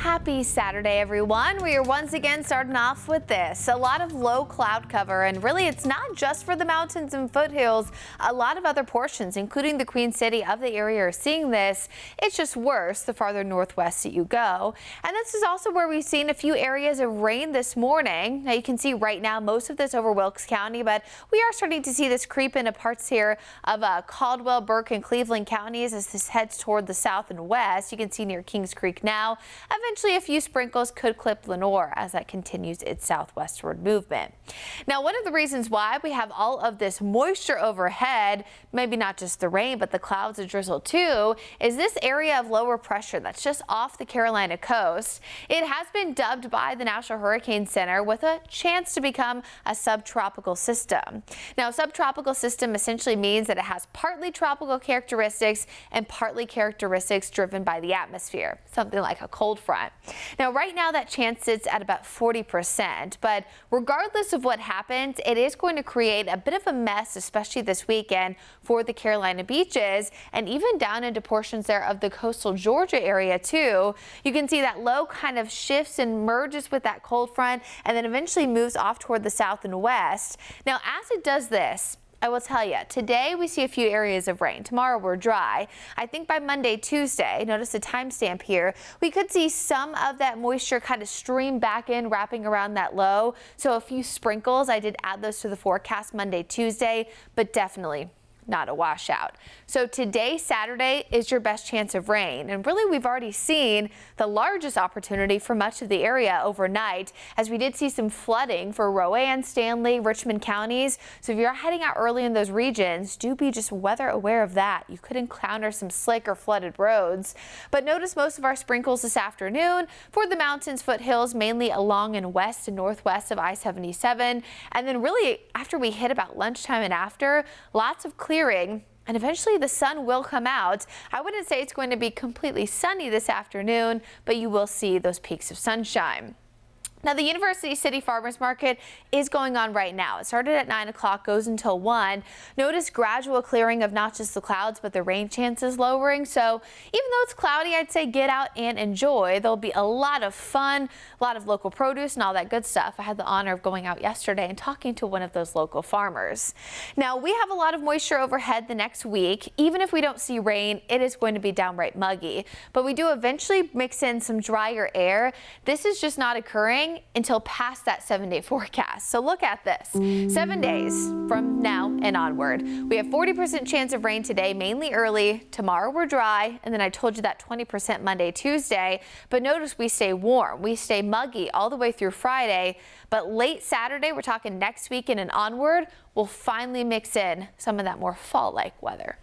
Happy Saturday, everyone. We are once again starting off with this. A lot of low cloud cover, and really it's not just for the mountains and foothills. A lot of other portions, including the Queen City of the area, are seeing this. It's just worse the farther northwest that you go. And this is also where we've seen a few areas of rain this morning. Now you can see right now most of this over Wilkes County, but we are starting to see this creep into parts here of Caldwell, Burke, and Cleveland counties as this heads toward the south and west. You can see near Kings Creek now. Eventually, a few sprinkles could clip Lenore as that continues its southwestward movement. Now, one of the reasons why we have all of this moisture overhead, maybe not just the rain, but the clouds and drizzle too, is this area of lower pressure that's just off the Carolina coast. It has been dubbed by the National Hurricane Center with a chance to become a subtropical system. Now, subtropical system essentially means that it has partly tropical characteristics and partly characteristics driven by the atmosphere, something like a cold front. Now, right now that chance sits at about 40%, but regardless of what happens, it is going to create a bit of a mess, especially this weekend for the Carolina beaches and even down into portions there of the coastal Georgia area too. You can see that low kind of shifts and merges with that cold front and then eventually moves off toward the south and west. Now, as it does this, I will tell you, today we see a few areas of rain. Tomorrow we're dry. I think by Monday, Tuesday, notice the timestamp here, we could see some of that moisture kind of stream back in, wrapping around that low. So a few sprinkles. I did add those to the forecast Monday, Tuesday, but definitely not a washout. So today, Saturday, is your best chance of rain. And really, we've already seen the largest opportunity for much of the area overnight, as we did see some flooding for Rowan, Stanley, Richmond counties. So if you're heading out early in those regions, do be just weather aware of that. You could encounter some slick or flooded roads. But notice most of our sprinkles this afternoon for the mountains, foothills, mainly along and west and northwest of I-77. And then really, after we hit about lunchtime and after, lots of clear and eventually the sun will come out. I wouldn't say it's going to be completely sunny this afternoon, but you will see those peaks of sunshine. Now, the University City Farmers Market is going on right now. It started at 9 o'clock, goes until 1. Notice gradual clearing of not just the clouds, but the rain chances lowering. So even though it's cloudy, I'd say get out and enjoy. There'll be a lot of fun, a lot of local produce and all that good stuff. I had the honor of going out yesterday and talking to one of those local farmers. Now, we have a lot of moisture overhead the next week. Even if we don't see rain, it is going to be downright muggy. But we do eventually mix in some drier air. This is just not occurring until past that 7-day forecast. So look at this. 7 days from now and onward. We have 40% chance of rain today, mainly early. Tomorrow we're dry. And then I told you that 20% Monday, Tuesday. But notice we stay warm. We stay muggy all the way through Friday. But late Saturday, we're talking next weekend and onward, we'll finally mix in some of that more fall-like weather.